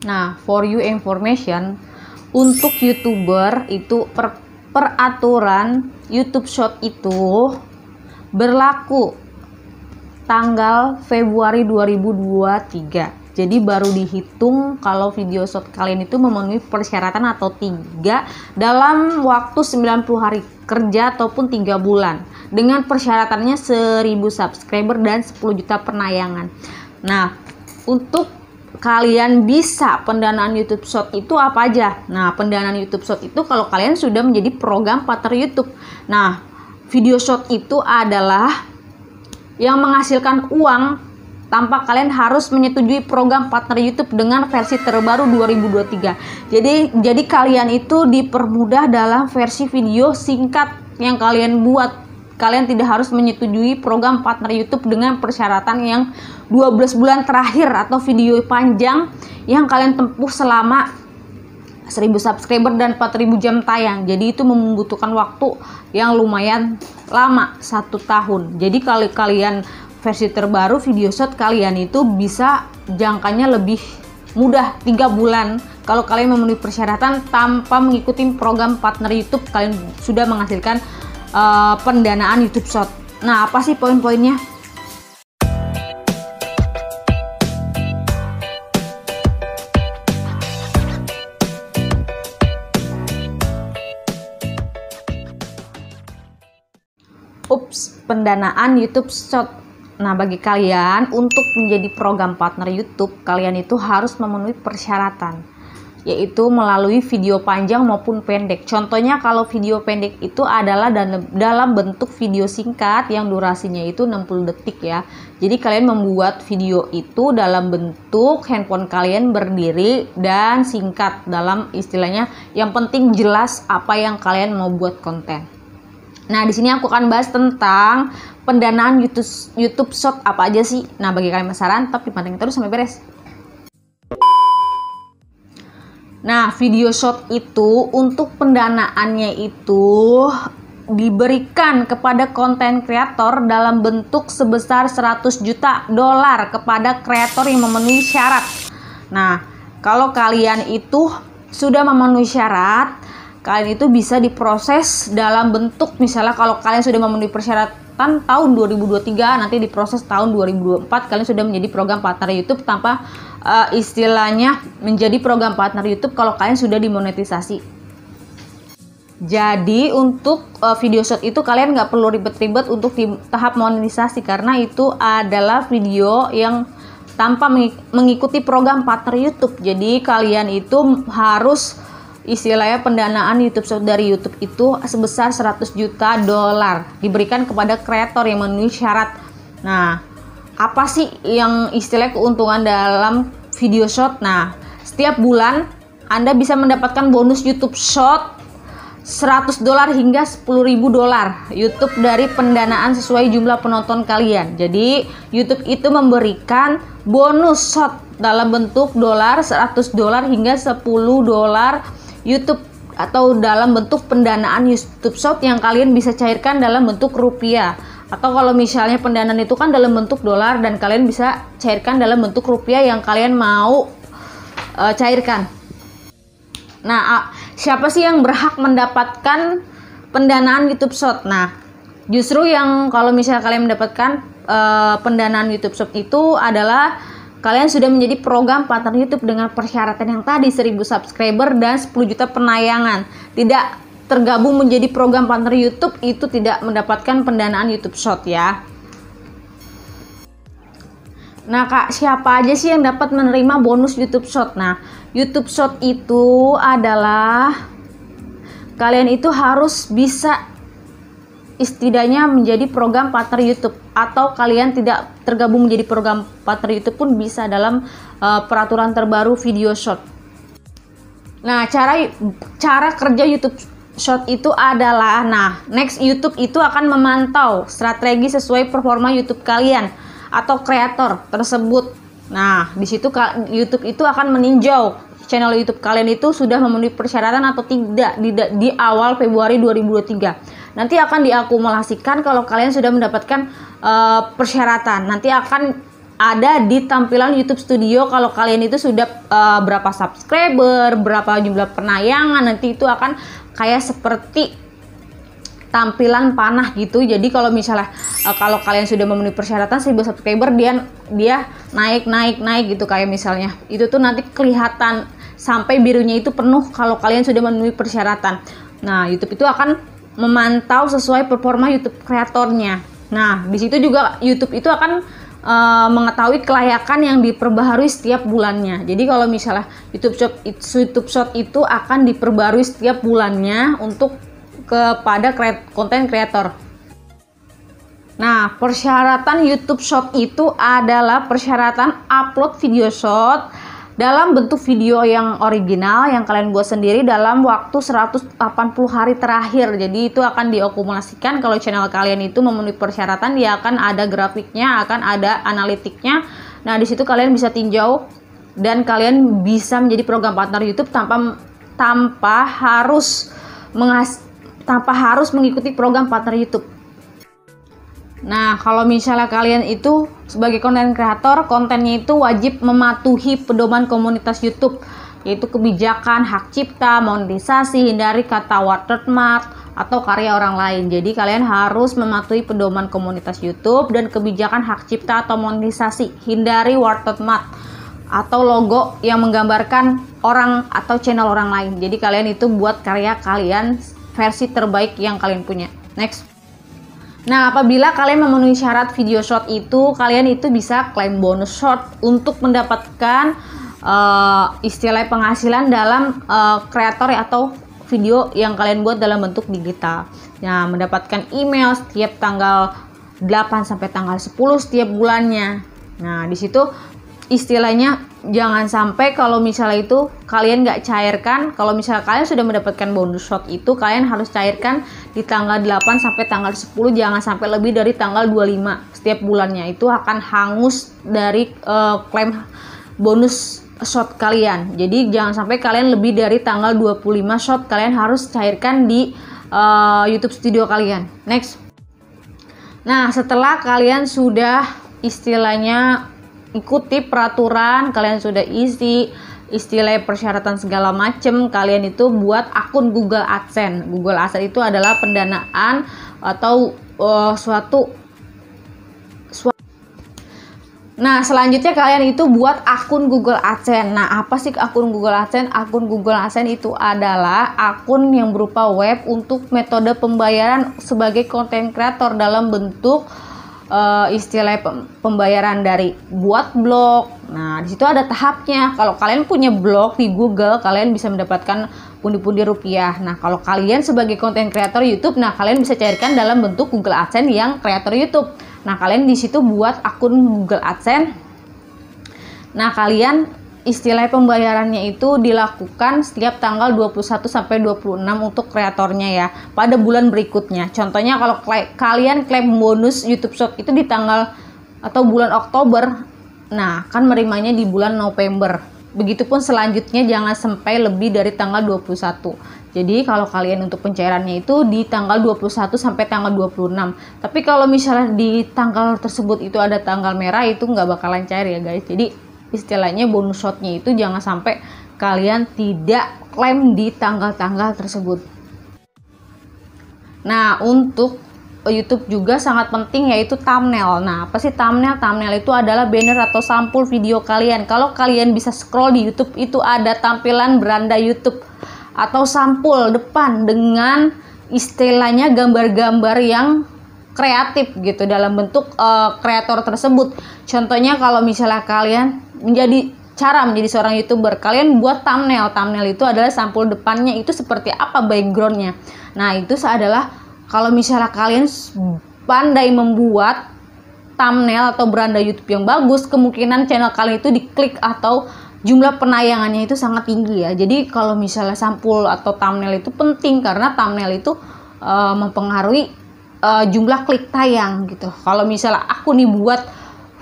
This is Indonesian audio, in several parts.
Nah, for you information, untuk YouTuber itu peraturan YouTube Short itu berlaku tanggal Februari 2023. Jadi baru dihitung kalau video short kalian itu memenuhi persyaratan atau tidak dalam waktu 90 hari kerja ataupun 3 bulan. Dengan persyaratannya 1000 subscriber dan 10 juta penayangan. Nah, untuk kalian bisa pendanaan YouTube Short itu apa aja? Nah, pendanaan YouTube Short itu kalau kalian sudah menjadi program partner YouTube. Nah, video short itu adalah yang menghasilkan uang tanpa kalian harus menyetujui program partner YouTube dengan versi terbaru 2023. Jadi kalian itu dipermudah dalam versi video singkat yang kalian buat. Kalian tidak harus menyetujui program partner YouTube dengan persyaratan yang 12 bulan terakhir atau video panjang yang kalian tempuh selama 1000 subscriber dan 4000 jam tayang. Jadi itu membutuhkan waktu yang lumayan lama, 1 tahun. Jadi kalau kalian versi terbaru video short kalian itu bisa jangkanya lebih mudah, 3 bulan. Kalau kalian memenuhi persyaratan tanpa mengikuti program partner YouTube, kalian sudah menghasilkan pendanaan YouTube Short. Nah, apa sih poin-poinnya? Pendanaan YouTube Short. Nah, bagi kalian untuk menjadi program partner YouTube, kalian itu harus memenuhi persyaratan, yaitu melalui video panjang maupun pendek. Contohnya kalau video pendek itu adalah dalam bentuk video singkat yang durasinya itu 60 detik ya. Jadi kalian membuat video itu dalam bentuk handphone kalian berdiri dan singkat, dalam istilahnya yang penting jelas apa yang kalian mau buat konten. Nah, di sini aku akan bahas tentang pendanaan YouTube Short apa aja sih. Nah, bagi kalian penasaran, tetap dipantengin terus sampai beres. Nah, video short itu untuk pendanaannya itu diberikan kepada konten kreator dalam bentuk sebesar 100 juta dolar kepada kreator yang memenuhi syarat. Nah, kalau kalian itu sudah memenuhi syarat, kalian itu bisa diproses dalam bentuk, misalnya kalau kalian sudah memenuhi persyaratan tahun 2023, nanti diproses tahun 2024 kalian sudah menjadi program partner YouTube tanpa istilahnya menjadi program partner YouTube kalau kalian sudah dimonetisasi. Jadi untuk video short itu kalian nggak perlu ribet-ribet untuk di tahap monetisasi, karena itu adalah video yang tanpa mengikuti program partner YouTube. Jadi kalian itu harus istilahnya pendanaan YouTube Short dari YouTube itu sebesar 100 juta dolar diberikan kepada kreator yang memenuhi syarat. Nah, apa sih yang istilah keuntungan dalam video short? Nah, setiap bulan Anda bisa mendapatkan bonus YouTube Short 100 dolar hingga 10.000 dolar YouTube dari pendanaan sesuai jumlah penonton kalian. Jadi YouTube itu memberikan bonus short dalam bentuk dolar 100 dolar hingga 10 dolar YouTube, atau dalam bentuk pendanaan YouTube Short yang kalian bisa cairkan dalam bentuk rupiah. Atau kalau misalnya pendanaan itu kan dalam bentuk dolar dan kalian bisa cairkan dalam bentuk rupiah yang kalian mau cairkan. Nah, siapa sih yang berhak mendapatkan pendanaan YouTube Short? Nah, justru yang kalau misalnya kalian mendapatkan pendanaan YouTube Short itu adalah kalian sudah menjadi program partner YouTube dengan persyaratan yang tadi, 1000 subscriber dan 10 juta penayangan. Tidak tergabung menjadi program partner YouTube, itu tidak mendapatkan pendanaan YouTube Short ya. Nah, Kak, siapa aja sih yang dapat menerima bonus YouTube Short? Nah, YouTube Short itu adalah kalian itu harus bisa setidaknya menjadi program partner YouTube, atau kalian tidak tergabung menjadi program partner YouTube pun bisa dalam peraturan terbaru video short. Nah, cara kerja YouTube Short itu adalah, next YouTube itu akan memantau strategi sesuai performa YouTube kalian atau kreator tersebut. Nah, di situ YouTube itu akan meninjau channel YouTube kalian itu sudah memenuhi persyaratan atau tidak di awal Februari 2023. Nanti akan diakumulasikan kalau kalian sudah mendapatkan persyaratan. Nanti akan ada di tampilan YouTube Studio. Kalau kalian itu sudah berapa subscriber, berapa jumlah penayangan, nanti itu akan kayak seperti tampilan panah gitu. Jadi kalau misalnya kalau kalian sudah memenuhi persyaratan 1000 subscriber, dia naik gitu, kayak misalnya itu tuh nanti kelihatan sampai birunya itu penuh kalau kalian sudah memenuhi persyaratan. Nah, YouTube itu akan memantau sesuai performa YouTube kreatornya. Nah, di situ juga YouTube itu akan mengetahui kelayakan yang diperbaharui setiap bulannya. Jadi kalau misalnya YouTube Short itu akan diperbarui setiap bulannya untuk kepada konten kreator. Nah, persyaratan YouTube Short itu adalah persyaratan upload video short dalam bentuk video yang original yang kalian buat sendiri dalam waktu 180 hari terakhir. Jadi itu akan diakumulasikan. Kalau channel kalian itu memenuhi persyaratan, dia akan ada grafiknya, akan ada analitiknya. Nah, di situ kalian bisa tinjau dan kalian bisa menjadi program partner YouTube tanpa harus mengikuti program partner YouTube. Nah, kalau misalnya kalian itu sebagai konten kreator, kontennya itu wajib mematuhi pedoman komunitas YouTube, yaitu kebijakan hak cipta, monetisasi, hindari kata watermark atau karya orang lain. Jadi kalian harus mematuhi pedoman komunitas YouTube dan kebijakan hak cipta atau monetisasi, hindari watermark atau logo yang menggambarkan orang atau channel orang lain. Jadi kalian itu buat karya kalian versi terbaik yang kalian punya. Next. Nah, apabila kalian memenuhi syarat video short itu, kalian itu bisa klaim bonus short untuk mendapatkan istilah penghasilan dalam kreator atau video yang kalian buat dalam bentuk digital. Nah, mendapatkan email setiap tanggal 8 sampai tanggal 10 setiap bulannya. Nah, di situ istilahnya jangan sampai kalau misalnya itu kalian nggak cairkan. Kalau misalnya kalian sudah mendapatkan bonus short itu, kalian harus cairkan di tanggal 8 sampai tanggal 10, jangan sampai lebih dari tanggal 25 setiap bulannya. Itu akan hangus dari klaim bonus short kalian. Jadi jangan sampai kalian lebih dari tanggal 25 short kalian harus cairkan di YouTube Studio kalian. Next. Nah, setelah kalian sudah istilahnya ikuti peraturan, kalian sudah isi istilah persyaratan segala macem, kalian itu buat akun Google AdSense. Google AdSense itu adalah pendanaan atau Nah, selanjutnya kalian itu buat akun Google AdSense. Nah, apa sih akun Google AdSense? Akun Google AdSense itu adalah akun yang berupa web untuk metode pembayaran sebagai konten kreator dalam bentuk istilah pembayaran dari buat blog. Nah, di situ ada tahapnya. Kalau kalian punya blog di Google, kalian bisa mendapatkan pundi-pundi rupiah. Nah, kalau kalian sebagai konten kreator YouTube, nah kalian bisa cairkan dalam bentuk Google AdSense yang kreator YouTube. Nah, kalian di situ buat akun Google AdSense. Nah, kalian istilah pembayarannya itu dilakukan setiap tanggal 21 sampai 26 untuk kreatornya ya, pada bulan berikutnya. Contohnya kalau kalian klaim bonus YouTube Short itu di tanggal atau bulan Oktober, nah kan menerimanya di bulan November. Begitupun selanjutnya jangan sampai lebih dari tanggal 21. Jadi kalau kalian untuk pencairannya itu di tanggal 21 sampai tanggal 26. Tapi kalau misalnya di tanggal tersebut itu ada tanggal merah, itu nggak bakalan cair ya guys. Jadi istilahnya bonus shotnya itu jangan sampai kalian tidak klaim di tanggal-tanggal tersebut. Nah, untuk YouTube juga sangat penting yaitu thumbnail. Nah, apa sih thumbnail? Thumbnail itu adalah banner atau sampul video kalian. Kalau kalian bisa scroll di YouTube itu ada tampilan beranda YouTube atau sampul depan dengan istilahnya gambar-gambar yang kreatif gitu dalam bentuk kreator tersebut. Contohnya kalau misalnya kalian menjadi seorang YouTuber, kalian buat thumbnail. Thumbnail itu adalah sampul depannya itu seperti apa backgroundnya. Nah, itu adalah kalau misalnya kalian pandai membuat thumbnail atau beranda YouTube yang bagus, kemungkinan channel kalian itu diklik atau jumlah penayangannya itu sangat tinggi ya. Jadi kalau misalnya sampul atau thumbnail itu penting karena thumbnail itu mempengaruhi jumlah klik tayang gitu. Kalau misalnya aku nih buat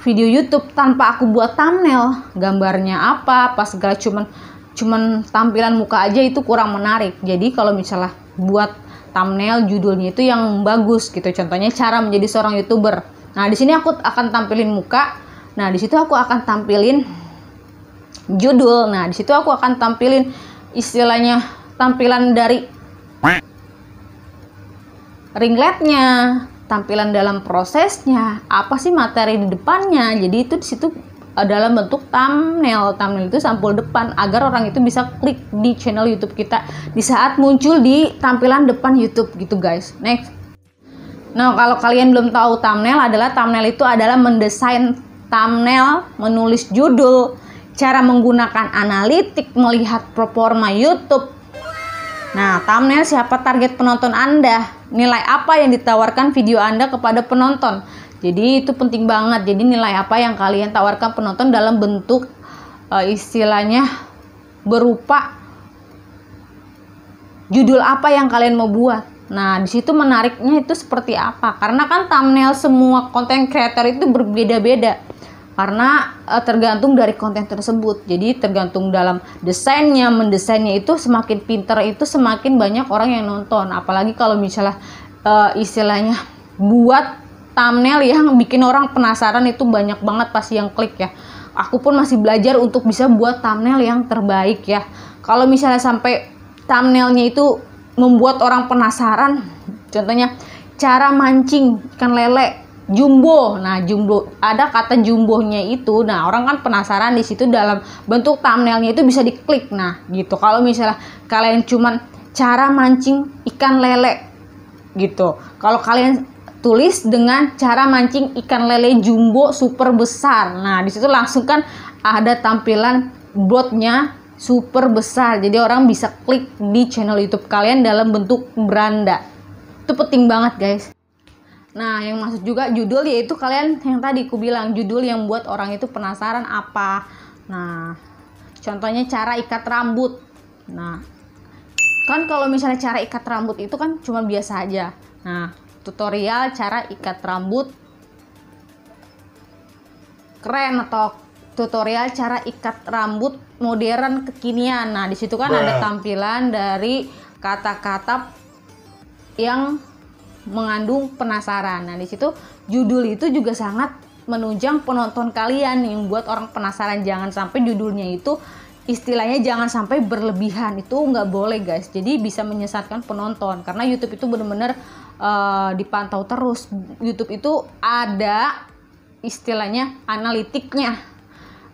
video YouTube tanpa aku buat thumbnail, gambarnya apa segala cuman tampilan muka aja, itu kurang menarik. Jadi kalau misalnya buat thumbnail judulnya itu yang bagus gitu. Contohnya cara menjadi seorang YouTuber. Nah, di sini aku akan tampilin muka Nah, di situ aku akan tampilin judul. Nah, di situ aku akan tampilin istilahnya tampilan dari ringletnya, tampilan dalam prosesnya, apa sih materi di depannya. Jadi itu di situ dalam bentuk thumbnail. Thumbnail itu sampul depan agar orang itu bisa klik di channel YouTube kita di saat muncul di tampilan depan YouTube gitu guys. Next. Nah, kalau kalian belum tahu thumbnail itu adalah mendesain thumbnail, menulis judul, cara menggunakan analitik, melihat performa YouTube. Nah, thumbnail siapa target penonton Anda, nilai apa yang ditawarkan video Anda kepada penonton. Jadi itu penting banget. Jadi nilai apa yang kalian tawarkan penonton dalam bentuk istilahnya berupa judul apa yang kalian mau buat. Nah, di situ menariknya itu seperti apa? Karena kan thumbnail semua konten creator itu berbeda-beda. Karena tergantung dari konten tersebut. Jadi tergantung dalam desainnya, mendesainnya itu semakin pinter itu semakin banyak orang yang nonton. Apalagi kalau misalnya istilahnya buat thumbnail yang bikin orang penasaran itu banyak banget pasti yang klik ya. Aku pun masih belajar untuk bisa buat thumbnail yang terbaik ya. Kalau misalnya sampai thumbnailnya itu membuat orang penasaran, contohnya cara mancing ikan lele jumbo. Nah, jumbo, ada kata jumbonya itu. Nah, orang kan penasaran di situ dalam bentuk thumbnailnya itu bisa diklik. Nah, gitu. Kalau misalnya kalian cuman cara mancing ikan lele gitu. Kalau kalian tulis dengan cara mancing ikan lele jumbo super besar. Nah, di situ langsung kan ada tampilan botnya super besar. Jadi orang bisa klik di channel YouTube kalian dalam bentuk beranda. Itu penting banget, guys. Nah, yang masuk juga judul, yaitu kalian yang tadi aku bilang judul yang buat orang itu penasaran apa. Nah, contohnya cara ikat rambut. Nah, kan kalau misalnya cara ikat rambut itu kan cuma biasa aja. Nah, tutorial cara ikat rambut keren atau tutorial cara ikat rambut modern kekinian. Nah, di situ kan ada tampilan dari kata-kata yang mengandung penasaran. Nah, di situ judul itu juga sangat menunjang penonton kalian yang buat orang penasaran. Jangan sampai judulnya itu istilahnya jangan sampai berlebihan. Itu nggak boleh, guys. Jadi bisa menyesatkan penonton karena YouTube itu benar-benar dipantau terus. YouTube itu ada istilahnya analitiknya,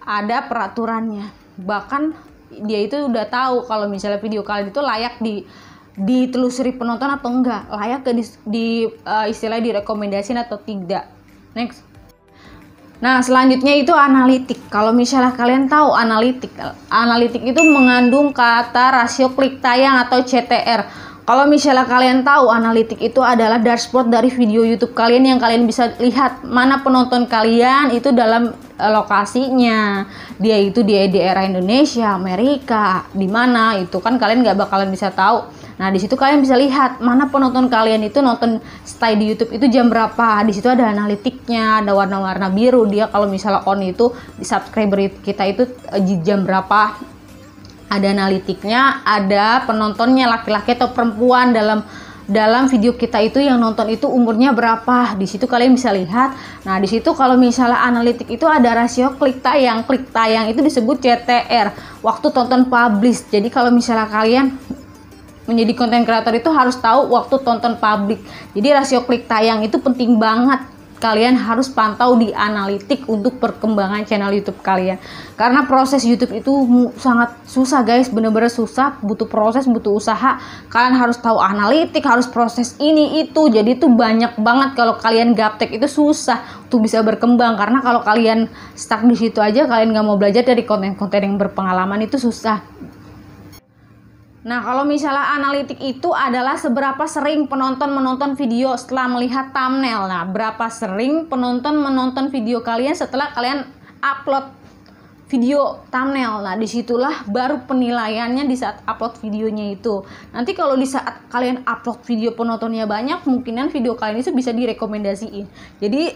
ada peraturannya. Bahkan dia itu udah tahu kalau misalnya video kalian itu layak ditelusuri penonton atau enggak, layak ke istilahnya direkomendasiin atau tidak. Next. Nah, selanjutnya itu analitik. Kalau misalnya kalian tahu analitik itu mengandung kata rasio klik tayang atau CTR. Kalau misalnya kalian tahu, analitik itu adalah dashboard dari video YouTube kalian yang kalian bisa lihat mana penonton kalian itu dalam lokasinya. Dia itu di daerah Indonesia, Amerika, di mana itu kan kalian nggak bakalan bisa tahu. Nah, di situ kalian bisa lihat mana penonton kalian itu nonton stay di YouTube itu jam berapa. Di situ ada analitiknya, ada warna-warna biru. Dia kalau misalnya on itu di subscriber kita itu jam berapa. Ada analitiknya, ada penontonnya laki-laki atau perempuan dalam video kita itu yang nonton itu umurnya berapa. Di situ kalian bisa lihat. Nah, di situ kalau misalnya analitik itu ada rasio klik tayang. Klik tayang itu disebut CTR, waktu tonton publish. Jadi kalau misalnya kalian menjadi konten kreator itu harus tahu waktu tonton publik. Jadi rasio klik tayang itu penting banget. Kalian harus pantau di analitik untuk perkembangan channel YouTube kalian. Karena proses YouTube itu sangat susah, guys. Bener-bener susah, butuh proses, butuh usaha. Kalian harus tahu analitik, harus proses ini itu. Jadi itu banyak banget. Kalau kalian gaptek itu susah untuk bisa berkembang. Karena kalau kalian stuck di situ aja, kalian nggak mau belajar dari konten-konten yang berpengalaman itu susah. Nah, kalau misalnya analitik itu adalah seberapa sering penonton menonton video setelah melihat thumbnail. Nah, berapa sering penonton menonton video kalian setelah kalian upload video thumbnail. Nah, disitulah baru penilaiannya di saat upload videonya itu. Nanti kalau di saat kalian upload video penontonnya banyak, kemungkinan video kalian itu bisa direkomendasiin. Jadi,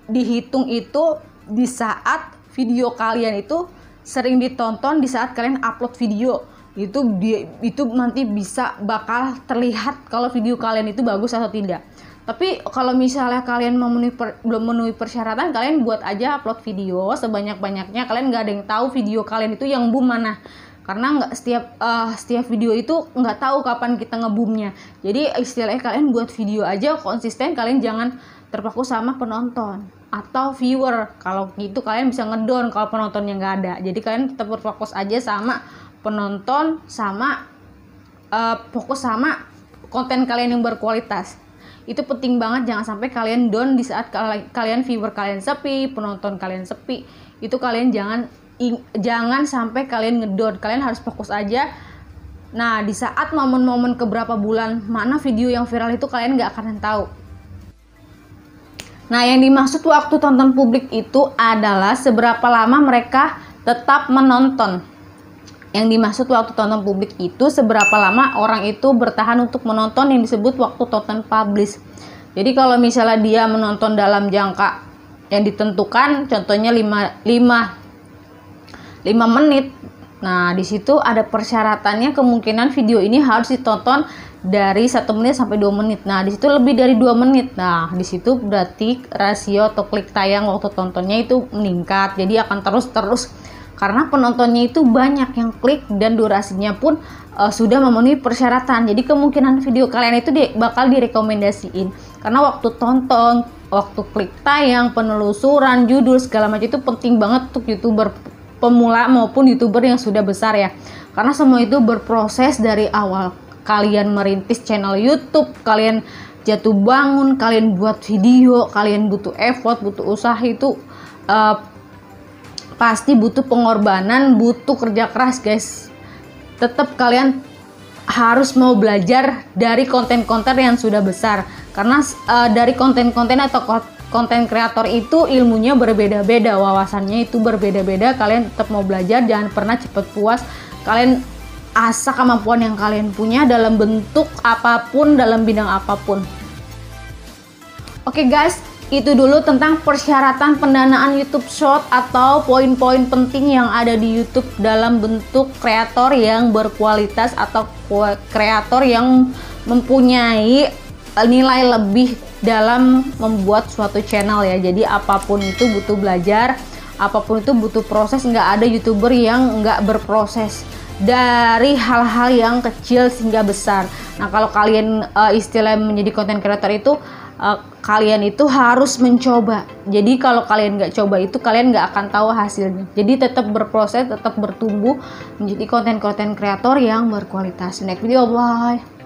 dihitung itu di saat video kalian itu sering ditonton di saat kalian upload video. Itu nanti bakal terlihat kalau video kalian itu bagus atau tidak. Tapi kalau misalnya kalian belum memenuhi persyaratan, kalian buat aja upload video sebanyak-banyaknya. Kalian nggak ada yang tahu video kalian itu yang boom mana, karena nggak setiap video itu nggak tahu kapan kita ngeboomnya. Jadi istilahnya kalian buat video aja konsisten, kalian jangan terpaku sama penonton atau viewer. Kalau gitu kalian bisa ngedown kalau penontonnya nggak ada. Jadi kalian tetap berfokus aja sama penonton, sama fokus sama konten kalian yang berkualitas. Itu penting banget, jangan sampai kalian down di saat kalian viewer kalian sepi, penonton kalian sepi. Itu kalian jangan sampai kalian ngedown. Kalian harus fokus aja. Nah, di saat momen-momen keberapa bulan mana video yang viral itu kalian nggak akan tahu. Nah, yang dimaksud waktu tonton publik itu adalah seberapa lama mereka tetap menonton. Yang dimaksud waktu tonton publik itu seberapa lama orang itu bertahan untuk menonton, yang disebut waktu tonton publish. Jadi kalau misalnya dia menonton dalam jangka yang ditentukan, contohnya 5 menit. Nah, di situ ada persyaratannya, kemungkinan video ini harus ditonton dari 1 menit sampai 2 menit. Nah, di situ lebih dari 2 menit. Nah, di situ berarti rasio atau klik tayang waktu tontonnya itu meningkat. Jadi akan terus karena penontonnya itu banyak yang klik dan durasinya pun sudah memenuhi persyaratan. Jadi kemungkinan video kalian itu bakal direkomendasiin. Karena waktu tonton, waktu klik tayang, penelusuran, judul segala macam itu penting banget untuk YouTuber pemula maupun YouTuber yang sudah besar ya. Karena semua itu berproses dari awal kalian merintis channel YouTube, kalian jatuh bangun, kalian buat video, kalian butuh effort, butuh usaha, itu pasti butuh pengorbanan, butuh kerja keras guys. Tetap kalian harus mau belajar dari konten-konten yang sudah besar. Karena dari konten-konten atau konten kreator itu ilmunya berbeda-beda, wawasannya itu berbeda-beda. Kalian tetap mau belajar, jangan pernah cepat puas. Kalian asah kemampuan yang kalian punya dalam bentuk apapun, dalam bidang apapun. Oke guys, itu dulu tentang persyaratan pendanaan YouTube Short atau poin-poin penting yang ada di YouTube dalam bentuk kreator yang berkualitas atau kreator yang mempunyai nilai lebih dalam membuat suatu channel ya. Jadi apapun itu butuh belajar, apapun itu butuh proses. Nggak ada YouTuber yang nggak berproses dari hal-hal yang kecil hingga besar. Nah, kalau kalian istilah menjadi content creator itu kalian itu harus mencoba. Jadi kalau kalian nggak coba itu kalian nggak akan tahu hasilnya. Jadi tetap berproses, tetap bertumbuh menjadi konten kreator yang berkualitas. Next video, bye.